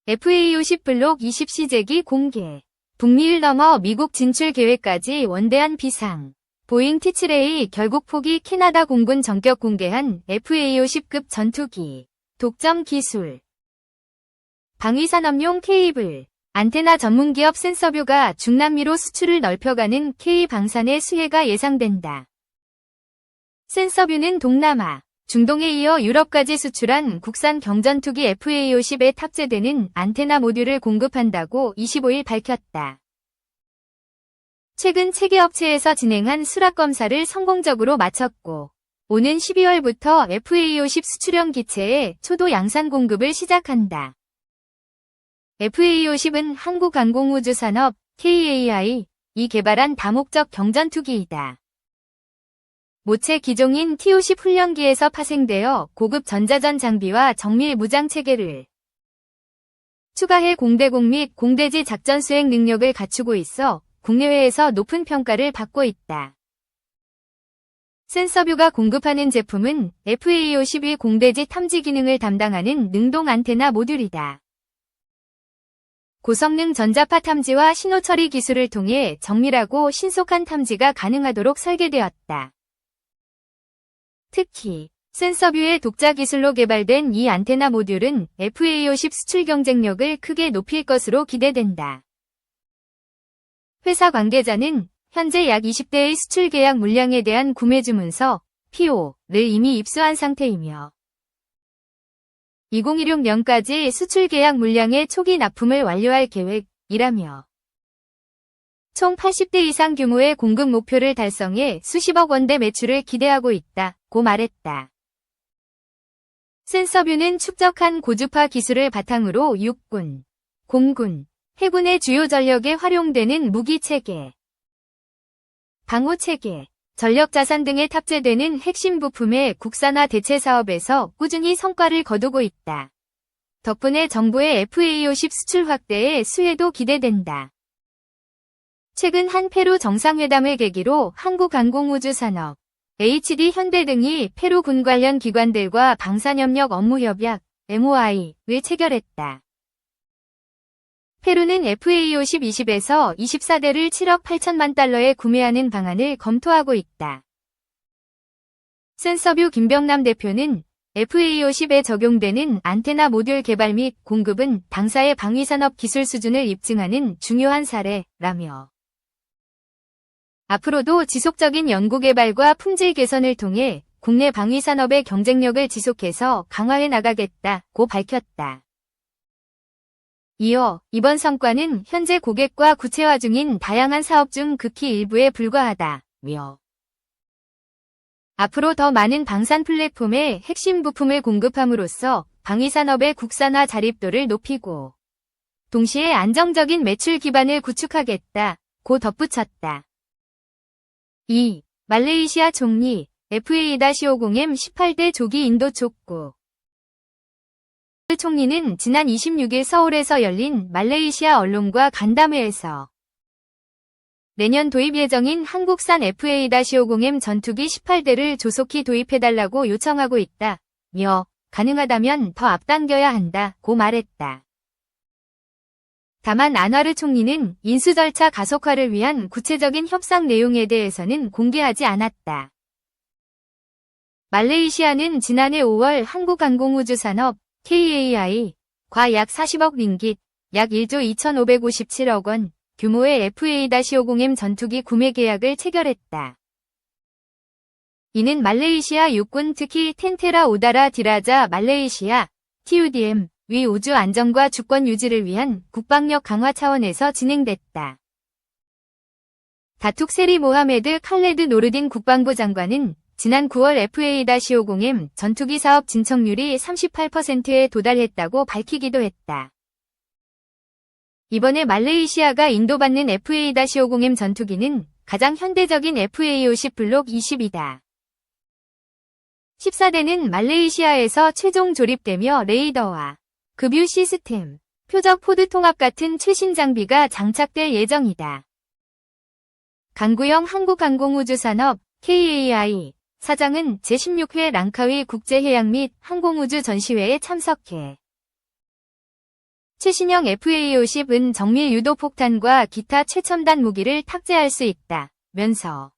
FA50 블록 20시제기 공개. 북미를 넘어 미국 진출 계획까지 원대한 비상. 보잉 T-7A 결국 포기. 캐나다 공군 전격 공개한 FA50급 전투기. 독점 기술. 방위산업용 케이블. 안테나 전문기업 센서뷰가 중남미로 수출을 넓혀가는 K방산의 수혜가 예상된다. 센서뷰는 동남아, 중동에 이어 유럽까지 수출한 국산 경전투기 FA50에 탑재되는 안테나 모듈을 공급한다고 25일 밝혔다. 최근 체계업체에서 진행한 수락 검사를 성공적으로 마쳤고, 오는 12월부터 FA50 수출형 기체의 초도 양산 공급을 시작한다. FA50은 한국항공우주산업 KAI 이 개발한 다목적 경전투기이다. 모체 기종인 T-50 훈련기에서 파생되어 고급 전자전 장비와 정밀 무장 체계를 추가해 공대공 및 공대지 작전 수행 능력을 갖추고 있어 국내외에서 높은 평가를 받고 있다. 센서뷰가 공급하는 제품은 FA50의 공대지 탐지 기능을 담당하는 능동 안테나 모듈이다. 고성능 전자파 탐지와 신호 처리 기술을 통해 정밀하고 신속한 탐지가 가능하도록 설계되었다. 특히 센서뷰의 독자 기술로 개발된 이 안테나 모듈은 FA50 수출 경쟁력을 크게 높일 것으로 기대된다. 회사 관계자는 현재 약 20대의 수출 계약 물량에 대한 구매 주문서 PO를 이미 입수한 상태이며 2016년까지 수출 계약 물량의 초기 납품을 완료할 계획이라며 총 80대 이상 규모의 공급 목표를 달성해 수십억 원대 매출을 기대하고 있다고 말했다. 센서뷰는 축적한 고주파 기술을 바탕으로 육군, 공군, 해군의 주요 전력에 활용되는 무기체계, 방호체계, 전력자산 등에 탑재되는 핵심 부품의 국산화 대체 사업에서 꾸준히 성과를 거두고 있다. 덕분에 정부의 FA50 수출 확대에 수혜도 기대된다. 최근 한 페루 정상회담을 계기로 한국항공우주산업, HD 현대 등이 페루 군 관련 기관들과 방산협력 업무협약, MOI를 체결했다. 페루는 FA50 20에서 24대를 7억 8천만 달러에 구매하는 방안을 검토하고 있다. 센서뷰 김병남 대표는 FA50에 적용되는 안테나 모듈 개발 및 공급은 당사의 방위산업 기술 수준을 입증하는 중요한 사례라며 앞으로도 지속적인 연구개발과 품질 개선을 통해 국내 방위산업의 경쟁력을 지속해서 강화해 나가겠다고 밝혔다. 이어 이번 성과는 현재 고객과 구체화 중인 다양한 사업 중 극히 일부에 불과하다며 앞으로 더 많은 방산 플랫폼의 핵심 부품을 공급함으로써 방위산업의 국산화 자립도를 높이고 동시에 안정적인 매출 기반을 구축하겠다고 덧붙였다. 2. 말레이시아 총리 FA-50M 18대 조기 인도 촉구. 총리는 지난 26일 서울에서 열린 말레이시아 언론과 간담회에서 내년 도입 예정인 한국산 FA-50M 전투기 18대를 조속히 도입해달라고 요청하고 있다며 가능하다면 더 앞당겨야 한다고 말했다. 다만 안와르 총리는 인수 절차 가속화를 위한 구체적인 협상 내용에 대해서는 공개하지 않았다. 말레이시아는 지난해 5월 한국항공우주산업 KAI 과 약 40억 링깃, 약 1조 2,557억 원 규모의 FA-50M 전투기 구매 계약을 체결했다. 이는 말레이시아 육군 특히 텐테라 오다라 디라자 말레이시아 TUDM 위 우주 안정과 주권 유지를 위한 국방력 강화 차원에서 진행됐다. 다툭 세리 모하메드 칼레드 노르딘 국방부 장관은 지난 9월 FA-50M 전투기 사업 진척률이 38%에 도달했다고 밝히기도 했다. 이번에 말레이시아가 인도받는 FA-50M 전투기는 가장 현대적인 FA50 블록 20이다. 14대는 말레이시아에서 최종 조립되며 레이더와 급유 시스템, 표적 포드 통합 같은 최신 장비가 장착될 예정이다. 강구영 한국항공우주산업 KAI 사장은 제16회 랑카위 국제해양 및 항공우주 전시회에 참석해 최신형 FA-50은 정밀 유도 폭탄과 기타 최첨단 무기를 탑재할 수 있다. 면서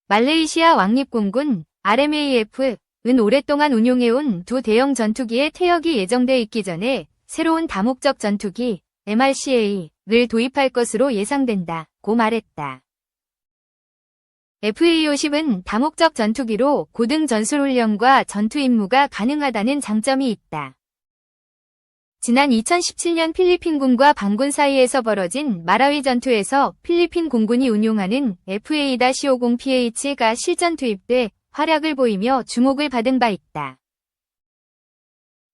말레이시아 왕립공군 RMAF은 오랫동안 운용해온 두 대형 전투기의 퇴역이 예정돼 있기 전에 새로운 다목적 전투기 MRCA를 도입할 것으로 예상된다고 말했다. FA-50은 다목적 전투기로 고등 전술훈련과 전투 임무가 가능하다는 장점이 있다. 지난 2017년 필리핀군과 반군 사이에서 벌어진 마라위 전투에서 필리핀 공군이 운용하는 FA-50PH가 실전 투입돼 활약을 보이며 주목을 받은 바 있다.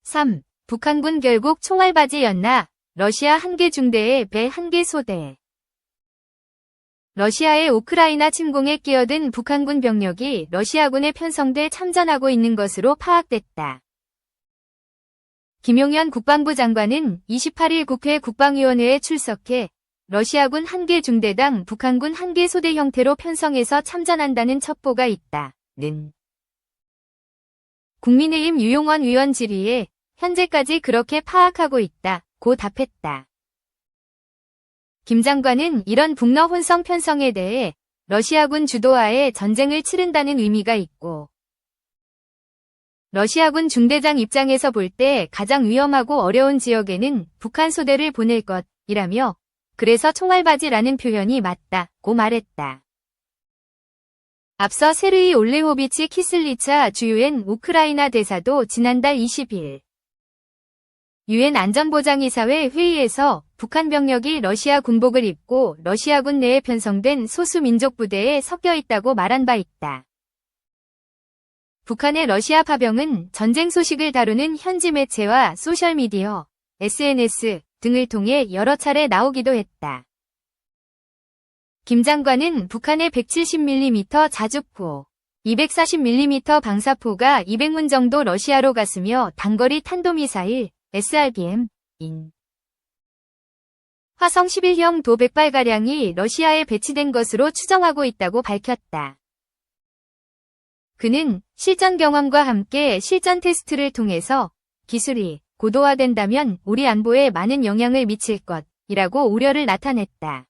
3. 북한군 결국 총알바지였나? 러시아 한개 중대에 배 한개 소대. 러시아의 우크라이나 침공에 끼어든 북한군 병력이 러시아군에 편성돼 참전하고 있는 것으로 파악됐다. 김용현 국방부 장관은 28일 국회 국방위원회에 출석해 러시아군 한개 중대당 북한군 한개 소대 형태로 편성해서 참전한다는 첩보가 있다는 국민의힘 유용원 의원 질의에 현재까지 그렇게 파악하고 있다고 답했다. 김 장관은 이런 북러 혼성 편성에 대해 러시아군 주도하에 전쟁을 치른다는 의미가 있고 러시아군 중대장 입장에서 볼 때 가장 위험하고 어려운 지역에는 북한 소대를 보낼 것이라며 그래서 총알바지라는 표현이 맞다고 말했다. 앞서 세르이 올레호비치 키슬리차 주유엔 우크라이나 대사도 지난달 20일 유엔 안전보장이사회 회의에서 북한 병력이 러시아 군복을 입고 러시아군 내에 편성된 소수 민족 부대에 섞여 있다고 말한 바 있다. 북한의 러시아 파병은 전쟁 소식을 다루는 현지 매체와 소셜미디어, SNS 등을 통해 여러 차례 나오기도 했다. 김 장관은 북한의 170mm 자주포, 240mm 방사포가 200문 정도 러시아로 갔으며 단거리 탄도미사일, SRBM, 화성 11형 도 100발가량이 러시아에 배치된 것으로 추정하고 있다고 밝혔다. 그는 실전 경험과 함께 실전 테스트를 통해서 기술이 고도화된다면 우리 안보에 많은 영향을 미칠 것이라고 우려를 나타냈다.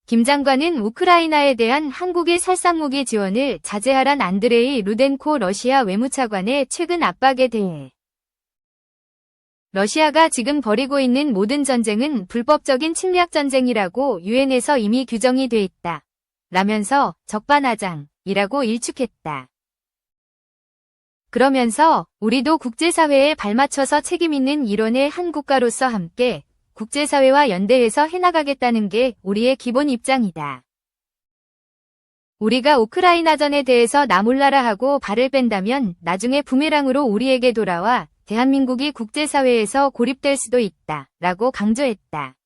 김 장관은 우크라이나에 대한 한국의 살상무기 지원을 자제하란 안드레이 루덴코 러시아 외무차관의 최근 압박에 대해 러시아가 지금 벌이고 있는 모든 전쟁은 불법적인 침략전쟁이라고 유엔에서 이미 규정이 돼 있다. 라면서 적반하장이라고 일축했다. 그러면서 우리도 국제사회에 발맞춰서 책임있는 일원의 한 국가로서 함께 국제사회와 연대해서 해나가겠다는 게 우리의 기본 입장이다. 우리가 우크라이나전에 대해서 나 몰라라 하고 발을 뺀다면 나중에 부메랑으로 우리에게 돌아와 대한민국이 국제사회에서 고립될 수도 있다. 라고 강조했다.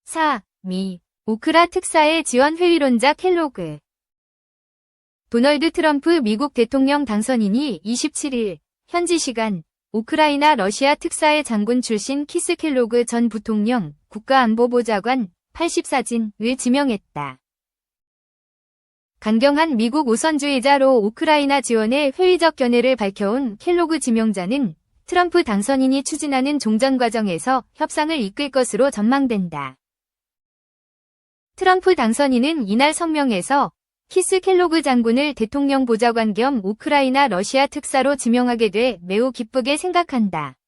4. 미 우크라 특사의 지원 회의론자 켈로그 도널드 트럼프 미국 대통령 당선인이 27일 현지 시간 우크라이나 러시아 특사의 장군 출신 키스 켈로그 전 부통령 국가안보보좌관 84진을 지명했다. 강경한 미국 우선주의자로 우크라이나 지원에 회의적 견해를 밝혀온 켈로그 지명자는 트럼프 당선인이 추진하는 종전 과정에서 협상을 이끌 것으로 전망된다. 트럼프 당선인은 이날 성명에서 키스 켈로그 장군을 대통령 보좌관 겸 우크라이나 러시아 특사로 지명하게 돼 매우 기쁘게 생각한다.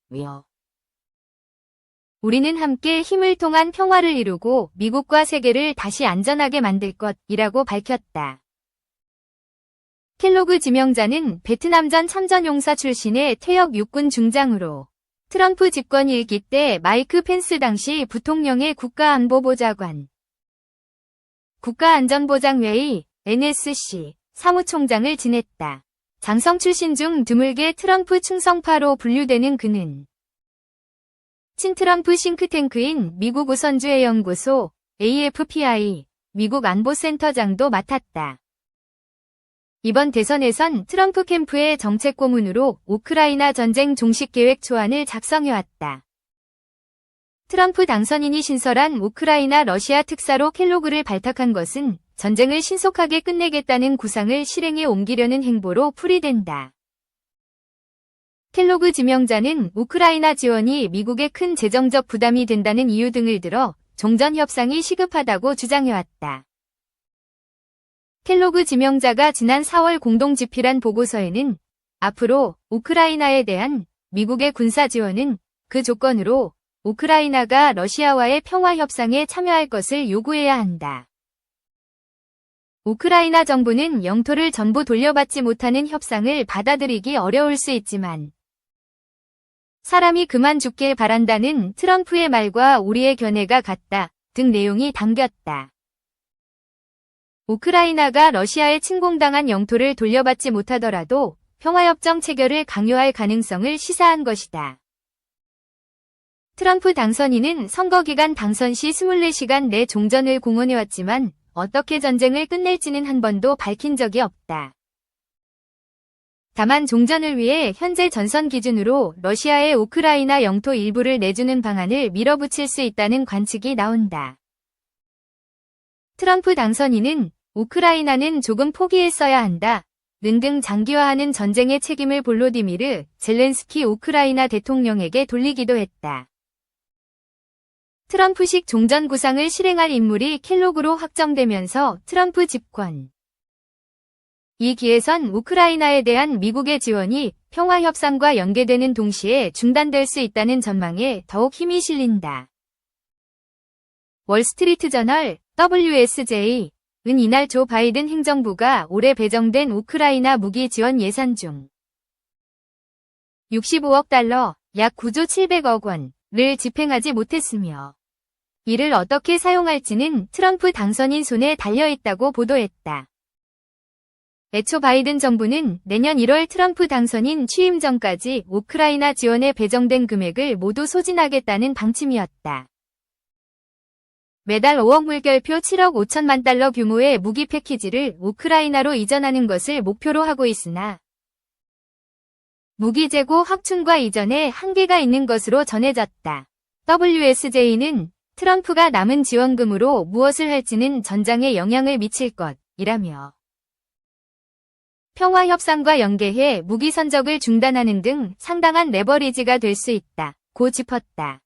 우리는 함께 힘을 통한 평화를 이루고 미국과 세계를 다시 안전하게 만들 것이라고 밝혔다. 켈로그 지명자는 베트남전 참전용사 출신의 퇴역 육군 중장으로 트럼프 집권 1기 때 마이크 펜스 당시 부통령의 국가안보보좌관, 국가안전보장회의 NSC 사무총장을 지냈다. 장성 출신 중 드물게 트럼프 충성파로 분류되는 그는 친트럼프 싱크탱크인 미국 우선주의연구소 AFPI 미국 안보센터장도 맡았다. 이번 대선에선 트럼프 캠프의 정책 고문으로 우크라이나 전쟁 종식계획 초안을 작성해왔다. 트럼프 당선인이 신설한 우크라이나 러시아 특사로 켈로그를 발탁한 것은 전쟁을 신속하게 끝내겠다는 구상을 실행에 옮기려는 행보로 풀이된다. 켈로그 지명자는 우크라이나 지원이 미국에 큰 재정적 부담이 된다는 이유 등을 들어 종전 협상이 시급하다고 주장해왔다. 켈로그 지명자가 지난 4월 공동 집필한 보고서에는 앞으로 우크라이나에 대한 미국의 군사 지원은 그 조건으로 우크라이나가 러시아와의 평화 협상에 참여할 것을 요구해야 한다. 우크라이나 정부는 영토를 전부 돌려받지 못하는 협상을 받아들이기 어려울 수 있지만 사람이 그만 죽길 바란다는 트럼프의 말과 우리의 견해가 같다 등 내용이 담겼다. 우크라이나가 러시아에 침공당한 영토를 돌려받지 못하더라도 평화협정 체결을 강요할 가능성을 시사한 것이다. 트럼프 당선인은 선거 기간 당선 시 24시간 내 종전을 공언해왔지만 어떻게 전쟁을 끝낼지는 한 번도 밝힌 적이 없다. 다만 종전을 위해 현재 전선 기준으로 러시아의 우크라이나 영토 일부를 내주는 방안을 밀어붙일 수 있다는 관측이 나온다. 트럼프 당선인은 우크라이나는 조금 포기했어야 한다. 등 장기화하는 전쟁의 책임을 볼로디미르 젤렌스키 우크라이나 대통령에게 돌리기도 했다. 트럼프식 종전 구상을 실행할 인물이 켈로그로 확정되면서 트럼프 집권. 이 기회선 우크라이나에 대한 미국의 지원이 평화협상과 연계되는 동시에 중단될 수 있다는 전망에 더욱 힘이 실린다. 월스트리트저널 WSJ은 이날 조 바이든 행정부가 올해 배정된 우크라이나 무기 지원 예산 중 65억 달러, 약 9조 700억 원을 집행하지 못했으며 이를 어떻게 사용할지는 트럼프 당선인 손에 달려있다고 보도했다. 애초 바이든 정부는 내년 1월 트럼프 당선인 취임 전까지 우크라이나 지원에 배정된 금액을 모두 소진하겠다는 방침이었다. 매달 5억 물결표 7억 5천만 달러 규모의 무기 패키지를 우크라이나로 이전하는 것을 목표로 하고 있으나 무기 재고 확충과 이전에 한계가 있는 것으로 전해졌다. WSJ는 트럼프가 남은 지원금으로 무엇을 할지는 전장에 영향을 미칠 것이라며 평화협상과 연계해 무기 선적을 중단하는 등 상당한 레버리지가 될 수 있다고 짚었다.